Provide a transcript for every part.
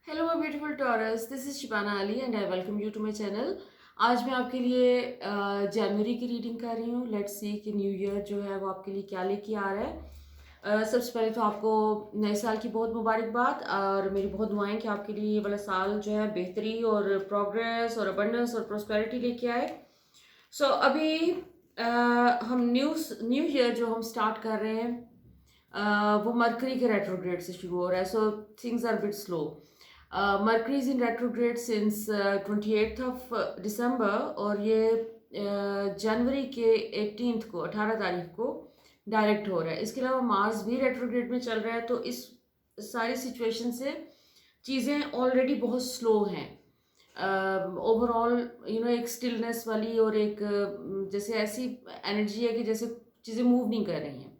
Hello my beautiful Taurus, this is Shibana Ali and I welcome you to my channel. आज मैं आपके लिए जनवरी की रीडिंग कर रही हूँ। लेट्स सी कि न्यू ईयर जो है वो आपके लिए क्या लेके आ रहा है। सबसे पहले तो आपको नए साल की बहुत मुबारकबाद और मेरी बहुत दुआएं कि आपके लिए ये वाला साल जो है बेहतरी और प्रोग्रेस और अबंडेंस और प्रोस्पेरिटी लेके आए। सो अभी हम न्यू ईयर जो हम स्टार्ट कर रहे हैं वो मरकरी के रेट्रोग्रेड से शुरू हो रहा है। So things are bit slow. Mercury is in retrograde since 28th of December और ये जनवरी के 18th को 18 तारीख को डायरेक्ट हो रहा है। इसके अलावा मार्स भी रेट्रोग्रेड में चल रहा है, तो इस सारी सिचुएशन से चीज़ें ऑलरेडी बहुत स्लो हैं। ओवरऑल एक स्टिलनेस वाली और एक जैसे ऐसी एनर्जी है कि जैसे चीज़ें मूव नहीं कर रही हैं।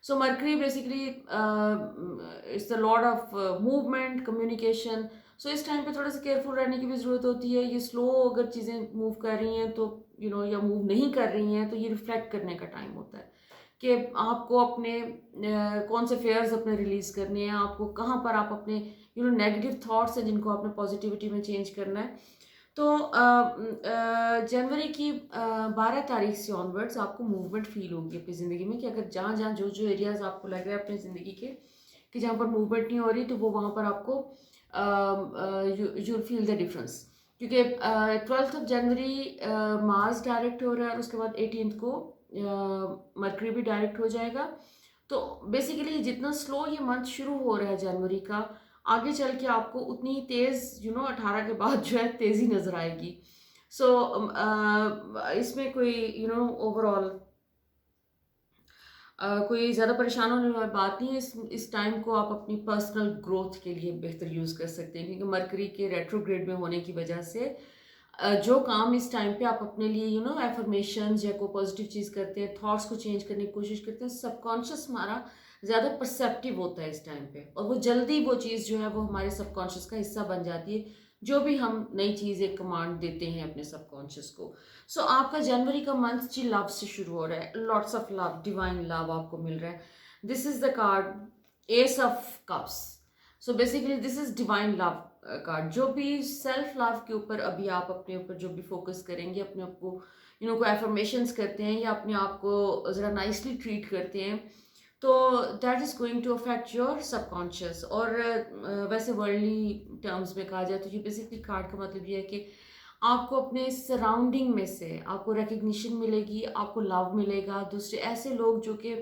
So Mercury basically it's the lord of movement communication. So इस टाइम पे थोड़ा सा केयरफुल रहने की भी ज़रूरत होती है। ये स्लो अगर चीज़ें मूव कर रही हैं तो या मूव नहीं कर रही हैं तो ये रिफ्लेक्ट करने का टाइम होता है कि आपको अपने कौन से फेयर्स अपने रिलीज करने हैं, आपको कहाँ पर आप अपने नेगेटिव थॉट्स हैं जिनको आपने पॉजिटिविटी में चेंज करना है। तो जनवरी की 12 तारीख से ऑनवर्ड्स आपको मूवमेंट फील होगी अपनी ज़िंदगी में कि अगर जहाँ जहाँ जो जो एरियाज आपको लग रहा है अपनी ज़िंदगी के कि जहाँ पर मूवमेंट नहीं हो रही, तो वो वहाँ पर आपको यू फील द डिफरेंस। क्योंकि 12th of January Mars direct हो रहा है और उसके बाद 18th को मरकरी भी डायरेक्ट हो जाएगा। तो बेसिकली जितना स्लो ये मंथ शुरू हो रहा है जनवरी का, आगे चल के आपको उतनी तेज 18 के बाद जो है तेजी नजर आएगी। सो इसमें कोई ओवरऑल कोई ज़्यादा परेशान होने वाली बात नहीं है। इस टाइम को आप अपनी पर्सनल ग्रोथ के लिए बेहतर यूज़ कर सकते हैं, क्योंकि मरकरी के रेट्रोग्रेड में होने की वजह से जो काम इस टाइम पे आप अपने लिए एफर्मेशंस या कोई पॉजिटिव चीज़ करते हैं, थॉट्स को चेंज करने की कोशिश करते हैं, सबकॉन्शियस हमारा ज़्यादा परसेप्टिव होता है इस टाइम पे, और वो जल्दी वो चीज़ जो है वो हमारे सबकॉन्शियस का हिस्सा बन जाती है। जो भी हम नई चीज़ एक कमांड देते हैं अपने सबकॉन्शियस को। सो आपका जनवरी का मंथ जी लव से शुरू हो रहा है। Lots of love, divine love आपको मिल रहा है। This is the card S of cups. So basically this is divine love card. जो भी सेल्फ लव के ऊपर अभी आप अपने ऊपर जो भी फोकस करेंगे, अपने आप को को एफर्मेशंस करते हैं या अपने आप को ज़रा नाइसली ट्रीट करते हैं, तो that is going to affect your subconscious. और वैसे वर्ल्डली टर्म्स में कहा जाए तो ये बेसिकली कार्ड का मतलब ये है कि आपको अपने सराउंडिंग में से आपको रिकग्निशन मिलेगी, आपको लव मिलेगा। दूसरे ऐसे लोग जो कि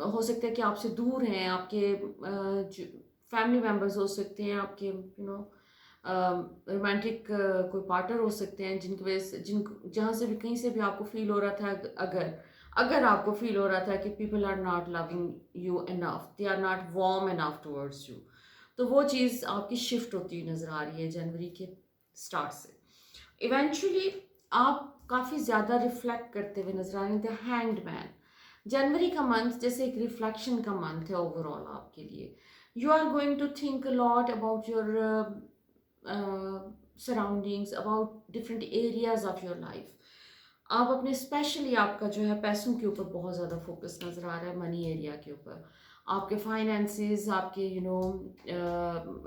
हो सकता है कि आपसे दूर हैं, आपके फैमिली मेम्बर्स हो सकते हैं, आपके रोमांटिक कोई पार्टनर हो सकते हैं, जिनकी वजह से जहाँ से भी कहीं से भी आपको फील हो रहा था, अगर अगर आपको फील हो रहा था कि people are not loving you enough, they are not warm enough towards you, तो वो चीज़ आपकी शिफ्ट होती हुई नज़र आ रही है जनवरी के स्टार्ट से। इवेंचुअली आप काफ़ी ज़्यादा रिफ्लेक्ट करते हुए नजर आ रहे हैं। द हैंग्ड मैन, जनवरी का मंथ जैसे एक रिफ्लेक्शन का मंथ है ओवरऑल आपके लिए। You are going to think a lot about your surroundings, about different areas of your life. आप अपने स्पेशली आपका जो है पैसों के ऊपर बहुत ज़्यादा फोकस नज़र आ रहा है, मनी एरिया के ऊपर। आपके फाइनेंसेस, आपके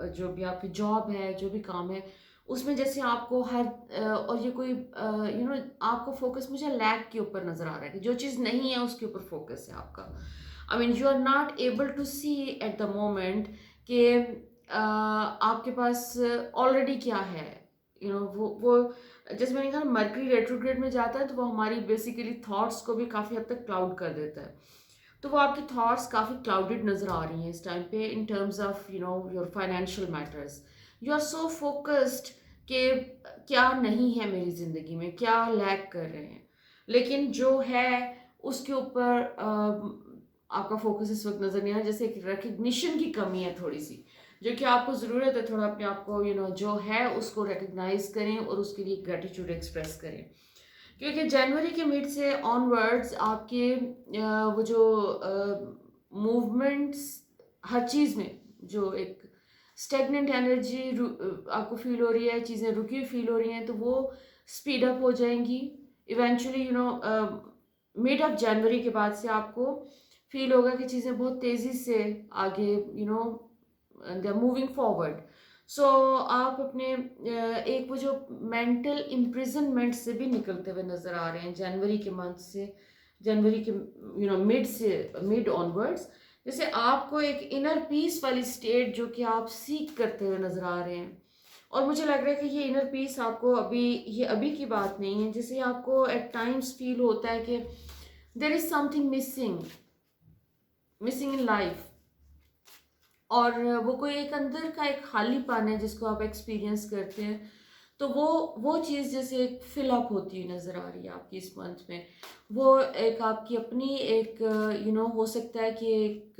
जो भी आपकी जॉब है, जो भी काम है उसमें जैसे आपको हर और ये कोई आपको फोकस मुझे लैक के ऊपर नज़र आ रहा है कि जो चीज़ नहीं है उसके ऊपर फोकस है आपका। I mean you are not able to see at the moment कि आपके पास ऑलरेडी क्या है। वो जैसे मैंने कहा मर्करी रेट्रोग्रेड में जाता है तो वो हमारी बेसिकली थॉट्स को भी काफ़ी हद तक क्लाउड कर देता है। तो वो आपकी थॉट्स काफ़ी क्लाउडेड नज़र आ रही हैं इस टाइम पे in terms of your financial matters. You are so focused कि क्या नहीं है मेरी ज़िंदगी में, क्या लैक कर रहे हैं, लेकिन जो है उसके ऊपर आपका फोकस इस वक्त नज़र नहीं आ रहा। जैसे एक रिकग्निशन की कमी है थोड़ी सी, जो कि आपको ज़रूरत है थोड़ा अपने आप को जो है उसको रिकग्नाइज करें और उसके लिए ग्रेटिट्यूड एक्सप्रेस करें। क्योंकि जनवरी के मिड से ऑनवर्ड्स आपके वो जो मूवमेंट्स हर चीज़ में जो एक स्टेगनेंट एनर्जी आपको फील हो रही है, चीज़ें रुकी हुई फील हो रही हैं, तो वो स्पीड अप हो जाएंगी। इवेंचुअली मिड ऑफ जनवरी के बाद से आपको फील होगा कि चीज़ें बहुत तेज़ी से आगे दे आर मूविंग फॉरवर्ड। सो आप अपने एक वो जो मेंटल इम्प्रिजनमेंट से भी निकलते हुए नज़र आ रहे हैं जनवरी के मंथ से, जनवरी के मिड से मिड ऑनवर्ड्स। जैसे आपको एक इनर पीस वाली स्टेट जो कि आप सीख करते हुए नज़र आ रहे हैं। और मुझे लग रहा है कि ये इनर पीस आपको अभी, ये अभी की बात नहीं है, जैसे आपको एट टाइम्स फील होता है कि there is something missing, missing in life, और वो कोई एक अंदर का एक खालीपन है जिसको आप एक्सपीरियंस करते हैं। तो वो चीज़ जैसे एक फिल अप होती हुई नज़र आ रही है आपकी इस मंथ में। वो एक आपकी अपनी एक हो सकता है कि एक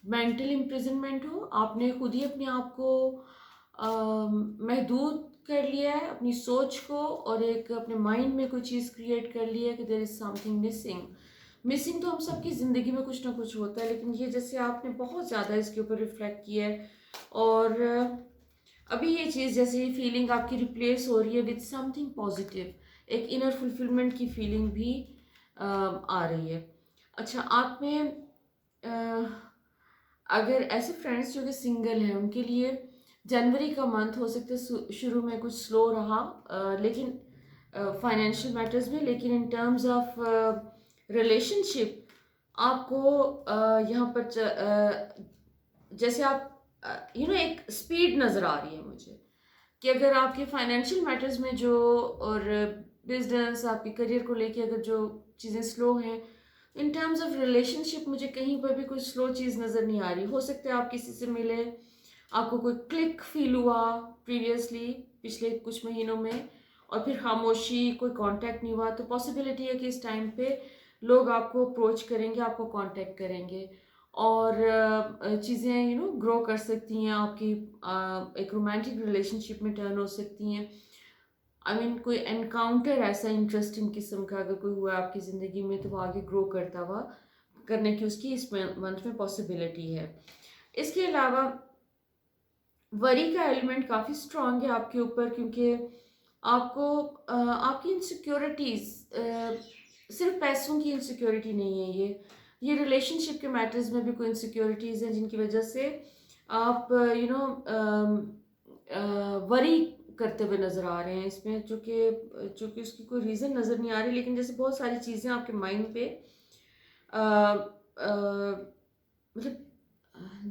मेंटल इम्प्रिजनमेंट हो, आपने खुद ही अपने आप को महदूद कर लिया है अपनी सोच को, और एक अपने माइंड में कोई चीज़ क्रिएट कर ली है कि there is something missing. Missing तो हम सबकी ज़िंदगी में कुछ ना कुछ होता है, लेकिन ये जैसे आपने बहुत ज़्यादा इसके ऊपर रिफ्लेक्ट किया है, और अभी ये चीज़ जैसे ये फीलिंग आपकी रिप्लेस हो रही है विद समथिंग पॉजिटिव, एक इनर फुलफिलमेंट की फीलिंग भी आ रही है। अच्छा, आप में अगर ऐसे फ्रेंड्स जो कि सिंगल हैं उनके लिए जनवरी का मंथ हो सकता है शुरू में कुछ स्लो रहा, लेकिन फाइनेंशियल मैटर्स में, लेकिन इन टर्म्स ऑफ रिलेशनशिप आपको यहाँ पर जैसे आप एक स्पीड नज़र आ रही है मुझे, कि अगर आपके फाइनेंशियल मैटर्स में जो, और बिजनेस आपके करियर को लेके अगर जो चीज़ें स्लो हैं, इन टर्म्स ऑफ रिलेशनशिप मुझे कहीं पर भी कोई स्लो चीज़ नज़र नहीं आ रही। हो सकता है आप किसी से मिले, आपको कोई क्लिक फील हुआ प्रीवियसली पिछले कुछ महीनों में, और फिर खामोशी, कोई कांटेक्ट नहीं हुआ, तो पॉसिबिलिटी है कि इस टाइम पे लोग आपको अप्रोच करेंगे, आपको कांटेक्ट करेंगे, और चीज़ें ग्रो कर सकती हैं आपकी, एक रोमांटिक रिलेशनशिप में टर्न हो सकती हैं। आई मीन कोई एनकाउंटर ऐसा इंटरेस्टिंग किस्म का अगर कोई हुआ आपकी ज़िंदगी में, तो वो आगे ग्रो करता हुआ करने की उसकी इस मंथ में पॉसिबिलिटी है। इसके अलावा वरी का एलिमेंट काफ़ी स्ट्रांग है आपके ऊपर, क्योंकि आपको आपकी इनसिक्योरिटीज़, सिर्फ पैसों की इनसिक्योरिटी नहीं है, ये रिलेशनशिप के मैटर्स में भी कोई इनसिक्योरिटीज़ हैं जिनकी वजह से आप वरी करते हुए नज़र आ रहे हैं इसमें, चूँकि उसकी कोई रीज़न नज़र नहीं आ रही, लेकिन जैसे बहुत सारी चीज़ें आपके माइंड पे मतलब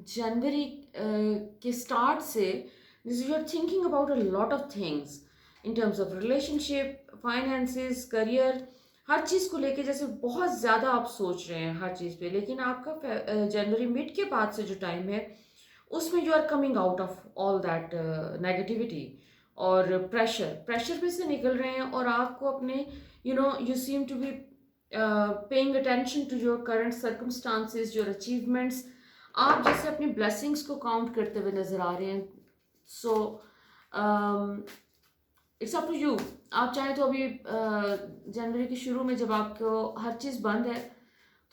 जनवरी के स्टार्ट से you are thinking about a lot of things in terms of relationship, finances, career, हर चीज़ को लेके जैसे बहुत ज़्यादा आप सोच रहे हैं हर चीज़ पे। लेकिन आपका जनवरी मिड के बाद से जो टाइम है उसमें you are coming out of all that negativity और प्रेशर में से निकल रहे हैं, और आपको अपने you seem to be paying attention to your current circumstances, your achievements, आप जैसे अपनी ब्लेसिंग्स को काउंट करते हुए नज़र आ रहे हैं। So it's up to you. आप चाहें तो अभी जनवरी के शुरू में जब आपको हर चीज़ बंद है,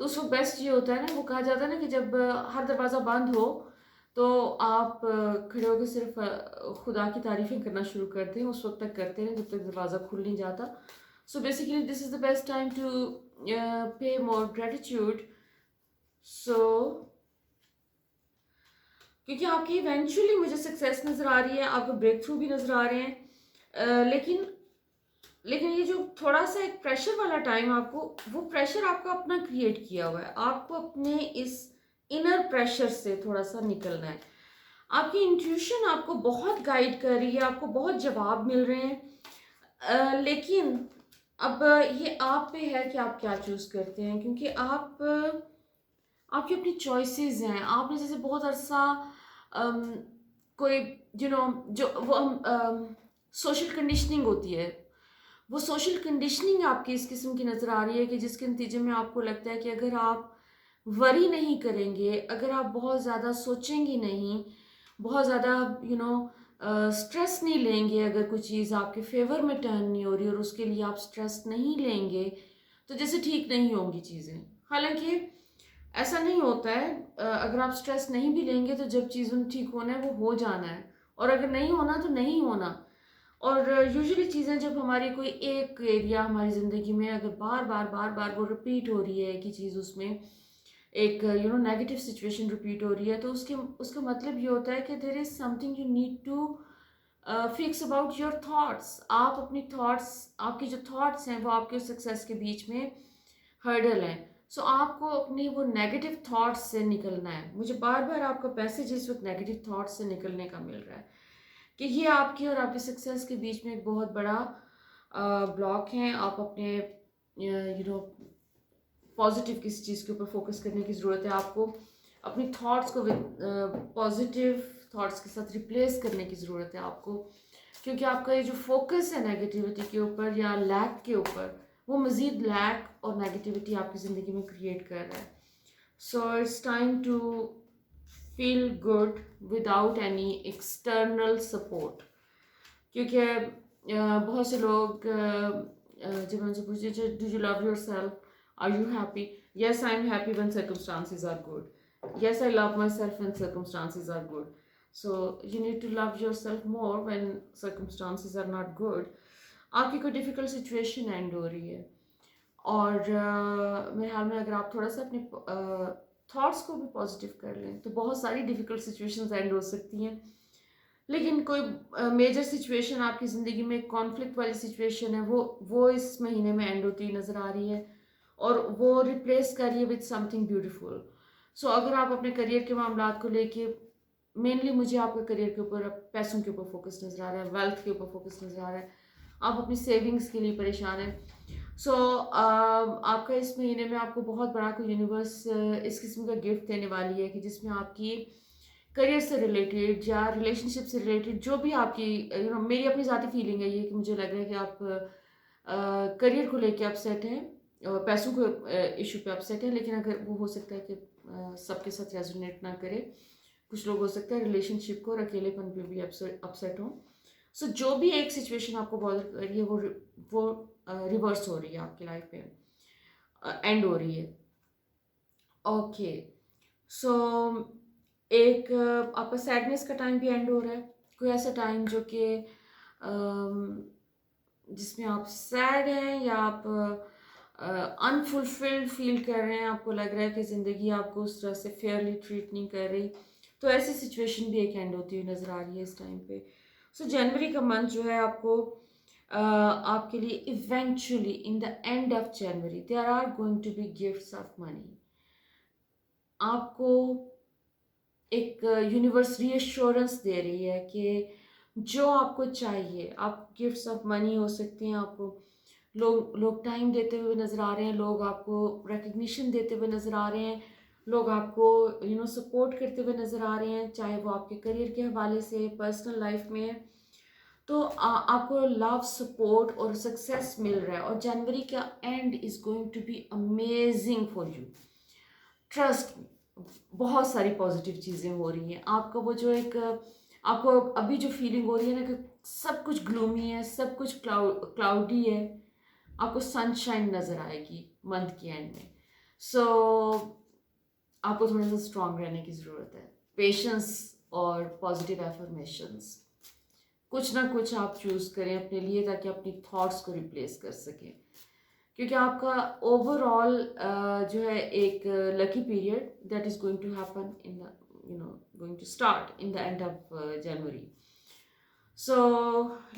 तो उस वक्त बेस्ट ये होता है ना, वो कहा जाता है ना कि जब हर दरवाज़ा बंद हो तो आप खड़े होकर सिर्फ खुदा की तारीफ़ें करना शुरू करते हैं, उस वक्त तक करते हैं जब तक दरवाज़ा खुल नहीं जाता। So basically this is the best time to pay more gratitude. सो क्योंकि आपकी इवेंचुअली मुझे सक्सेस नज़र आ रही है, आपको ब्रेक थ्रू भी नज़र आ रहे हैं, लेकिन ये जो थोड़ा सा एक प्रेशर वाला टाइम, आपको वो प्रेशर आपका अपना क्रिएट किया हुआ है, आपको अपने इस इनर प्रेशर से थोड़ा सा निकलना है। आपकी इंट्यूशन आपको बहुत गाइड कर रही है, आपको बहुत जवाब मिल रहे हैं, लेकिन अब ये आप पे है कि आप क्या चूज़ करते हैं, क्योंकि आपकी अपनी चॉइसेस हैं। आपने जैसे बहुत अरसा कोई जो वो सोशल कंडीशनिंग होती है, वो सोशल कंडीशनिंग आपकी इस किस्म की नज़र आ रही है कि जिसके नतीजे में आपको लगता है कि अगर आप वरी नहीं करेंगे, अगर आप बहुत ज़्यादा सोचेंगे नहीं, बहुत ज़्यादा स्ट्रेस नहीं लेंगे, अगर कोई चीज़ आपके फेवर में टर्न नहीं हो रही और उसके लिए आप स्ट्रेस नहीं लेंगे, तो जैसे ठीक नहीं होंगी चीज़ें। हालांकि ऐसा नहीं होता है, अगर आप स्ट्रेस नहीं भी लेंगे तो जब चीज़ों ने ठीक होना है वो हो जाना है, और अगर नहीं होना तो नहीं होना। और यूजुअली चीज़ें जब हमारी कोई एक एरिया हमारी ज़िंदगी में अगर बार बार वो रिपीट हो रही है कि चीज़ उसमें, एक नेगेटिव सिचुएशन रिपीट हो रही है, तो उसके उसका मतलब ये होता है कि there is something you need to fix about your thoughts. आप अपनी थॉट्स, आपकी जो थॉट्स हैं वो आपके सक्सेस के बीच में हर्डल हैं। सो आपको अपनी वो नेगेटिव थॉट्स से निकलना है। मुझे बार बार आपका मैसेज इस वक्त नेगेटिव थॉट्स से निकलने का मिल रहा है कि ये आपकी और आपकी सक्सेस के बीच में एक बहुत बड़ा ब्लॉक है। आप अपने पॉजिटिव किसी चीज़ के ऊपर फोकस करने की ज़रूरत है। आपको अपनी थॉट्स को पॉजिटिव थॉट्स के साथ रिप्लेस करने की ज़रूरत है आपको, क्योंकि आपका ये जो फोकस है नेगेटिविटी के ऊपर या लैक के ऊपर, वो मज़ीद लैक और नेगेटिविटी आपकी ज़िंदगी में क्रिएट कर रहा है। So it's time to feel good without any external support. क्योंकि बहुत से लोग जब मैं उनसे पूछते do you love yourself, are you happy, yes I am happy when circumstances are good, yes I love myself when circumstances are good. So you need to love yourself more when circumstances are not good. आपकी कोई difficult situation and हो रही है, और मेरे ख्याल में अगर आप थोड़ा सा अपने थॉट्स को भी पॉजिटिव कर लें तो बहुत सारी डिफ़िकल्ट सिचुएशंस एंड हो सकती हैं। लेकिन कोई मेजर सिचुएशन आपकी ज़िंदगी में कॉन्फ्लिक्ट वाली सिचुएशन है, वो इस महीने में एंड होती नज़र आ रही है, और वो रिप्लेस करिए विद समथिंग ब्यूटीफुल। सो अगर आप अपने करियर के मामलात को लेके, मेनली मुझे आपके करियर के ऊपर, पैसों के ऊपर फोकस नज़र आ रहा है, वेल्थ के ऊपर फोकस नज़र आ रहा है, आप अपनी सेविंग्स के लिए परेशान हैं। सो आपका इस महीने में आपको बहुत बड़ा कोई यूनिवर्स इस किस्म का गिफ्ट देने वाली है कि जिसमें आपकी करियर से रिलेटेड या रिलेशनशिप से रिलेटेड जो भी आपकी मेरी अपनी ज़ाती फीलिंग है ये कि मुझे लग रहा है कि आप करियर को लेके अपसेट हैं, पैसों को इशू पे अपसेट है, लेकिन अगर वो हो सकता है कि सबके साथ रेजोनेट ना करे। कुछ लोग हो सकता है रिलेशनशिप को और अकेलेपन पे भी अपसेट हों। सो जो भी एक सिचुएशन आपको बॉदर कर रही है वो रिवर्स हो रही है आपकी लाइफ में, एंड हो रही है। ओके, सो एक आपका सैडनेस का टाइम भी एंड हो रहा है। कोई ऐसा टाइम जो कि जिसमें आप सैड हैं या आप अनफुलफिल्ड फील कर रहे हैं, आपको लग रहा है कि ज़िंदगी आपको उस तरह से फेयरली ट्रीट नहीं कर रही, तो ऐसी सिचुएशन भी एक एंड होती हुई नज़र आ रही है इस टाइम पे। सो जनवरी का मंथ जो है आपको आपके लिए eventually in the end of January there are going to be gifts of money. आपको एक यूनिवर्स रीअश्योरेंस दे रही है कि जो आपको चाहिए, आप गिफ्ट्स ऑफ मनी हो सकते हैं, आपको लोग टाइम देते हुए नज़र आ रहे हैं, लोग आपको रिकग्निशन देते हुए नज़र आ रहे हैं, लोग आपको सपोर्ट करते हुए नज़र आ रहे हैं, चाहे वो आपके करियर के हवाले से, पर्सनल लाइफ में है। तो आपको लव, सपोर्ट और सक्सेस मिल रहा है, और जनवरी का end is going to be amazing for you. Trust, बहुत सारी पॉजिटिव चीज़ें हो रही हैं। आपका वो जो एक आपको अभी जो फीलिंग हो रही है ना कि सब कुछ ग्लूमी है, सब कुछ क्लाउडी है, आपको सनशाइन नज़र आएगी मंथ के एंड में। सो आपको थोड़ा सा स्ट्रांग रहने की ज़रूरत है, पेशेंस और पॉजिटिव एफर्मेशंस, कुछ ना कुछ आप चूज़ करें अपने लिए ताकि अपनी थॉट्स को रिप्लेस कर सकें, क्योंकि आपका ओवरऑल जो है एक lucky period that is going to happen in going to start in the end of January. So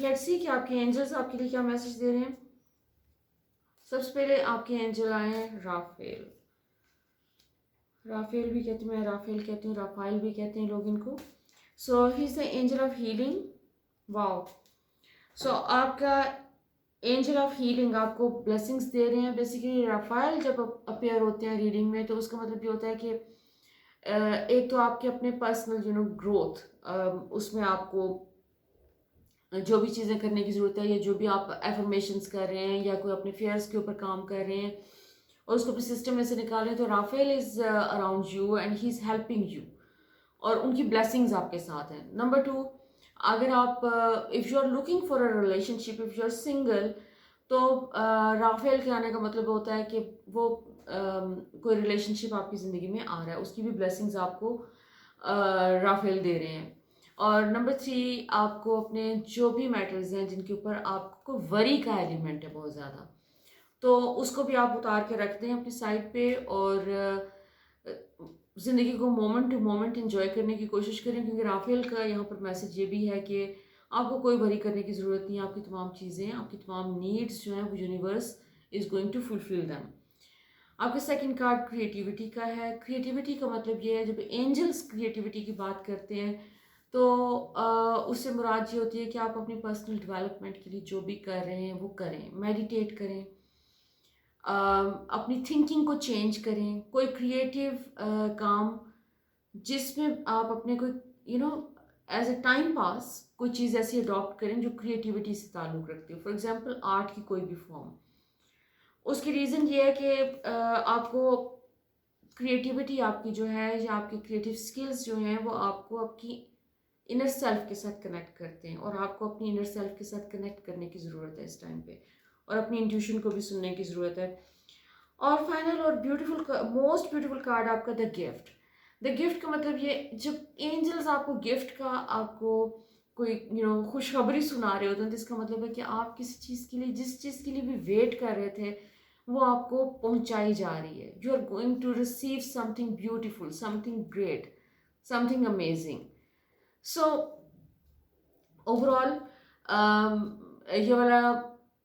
let's see कि आपके एंजल्स आपके लिए क्या मैसेज दे रहे हैं। सबसे पहले आपके एंजल आए हैं राफेल। राफेल भी कहती हूँ मैं, राफेल कहती हूँ, राफाइल भी कहते हैं लोग इनको। So he is the angel of healing. Wow, so आपका एंजल ऑफ हीलिंग आपको ब्लेसिंग्स दे रहे हैं। बेसिकली राफाइल जब अपेयर होते हैं रीडिंग में तो उसका मतलब ये होता है कि एक तो आपके अपने पर्सनल ग्रोथ, उसमें आपको जो भी चीज़ें करने की ज़रूरत है, या जो भी आप एफर्मेशंस कर रहे हैं या कोई अपने फेयर्स के ऊपर काम कर रहे हैं और उसको अपने सिस्टम में से निकाल रहे हैं, तो Raphael is around you and he is helping you, और उनकी ब्लेसिंग्स आपके साथ हैं। नंबर 2, अगर आप if you are looking for a relationship, if you are single, तो राफेल के आने का मतलब होता है कि वो कोई रिलेशनशिप आपकी ज़िंदगी में आ रहा है, उसकी भी ब्लेसिंग्स आपको राफेल दे रहे हैं। और नंबर 3, आपको अपने जो भी मैटर्स हैं जिनके ऊपर आपको वरी का एलिमेंट है बहुत ज़्यादा, तो उसको भी आप उतार के रखते हैं अपनी साइड पे, और ज़िंदगी को मोमेंट टू मोमेंट एंजॉय करने की कोशिश करें, क्योंकि राफेल का यहाँ पर मैसेज ये भी है कि आपको कोई वरी करने की ज़रूरत नहीं है। आपकी तमाम चीज़ें, आपकी तमाम नीड्स जो हैं वो universe is going to fulfil them. आपका सेकंड कार्ड क्रिएटिविटी का है। क्रिएटिविटी का मतलब ये है, जब एंजल्स क्रिएटिविटी की बात करते हैं तो उससे मुराद ये होती है कि आप अपनी पर्सनल डेवलपमेंट के लिए जो भी कर रहे हैं वो करें, मेडिटेट करें, अपनी थिंकिंग को चेंज करें, कोई क्रिएटिव काम जिसमें आप अपने कोई एज अ टाइम पास कोई चीज़ ऐसी अडॉप्ट करें जो क्रिएटिविटी से ताल्लुक़ रखती हो। फॉर एग्जांपल आर्ट की कोई भी फॉर्म। उसकी रीज़न ये है कि आपको क्रिएटिविटी आपकी जो है या आपकी क्रिएटिव स्किल्स जो हैं वो आपको आपकी इनर सेल्फ के साथ कनेक्ट करते हैं, और आपको अपनी इनर सेल्फ के साथ कनेक्ट करने की ज़रूरत है इस टाइम पे, और अपनी इंट्यूशन को भी सुनने की ज़रूरत है। और फाइनल और ब्यूटीफुल, मोस्ट ब्यूटीफुल कार्ड आपका द गिफ्ट। द गिफ्ट का मतलब ये, जब एंजल्स आपको गिफ्ट का आपको कोई खुशखबरी सुना रहे होते हैं, तो इसका मतलब है कि आप किसी चीज़ के लिए, जिस चीज़ के लिए भी वेट कर रहे थे, वो आपको पहुंचाई जा रही है। You are going to receive something beautiful, something great, something amazing. So overall ये वाला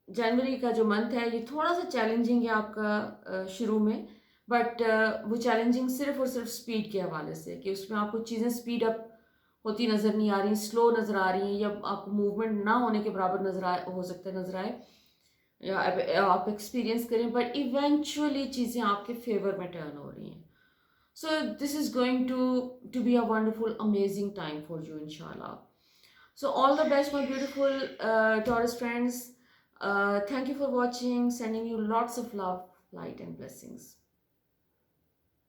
जनवरी का जो मंथ है ये थोड़ा सा चैलेंजिंग है आपका शुरू में, बट वो चैलेंजिंग सिर्फ और सिर्फ स्पीड के हवाले से, कि उसमें आपको चीज़ें स्पीड अप होती नज़र नहीं आ रही, स्लो नज़र आ रही हैं, या आपको मूवमेंट ना होने के बराबर नज़र आए, हो सकता है नज़र आए, या आप एक्सपीरियंस करें, बट इवेंचुअली चीज़ें आपके फेवर में टर्न हो रही हैं। So this is going to be a wonderful amazing time for you इंशाल्लाह. So all the best, my beautiful Taurus friends. Thank you for watching. Sending you lots of love, light, and blessings.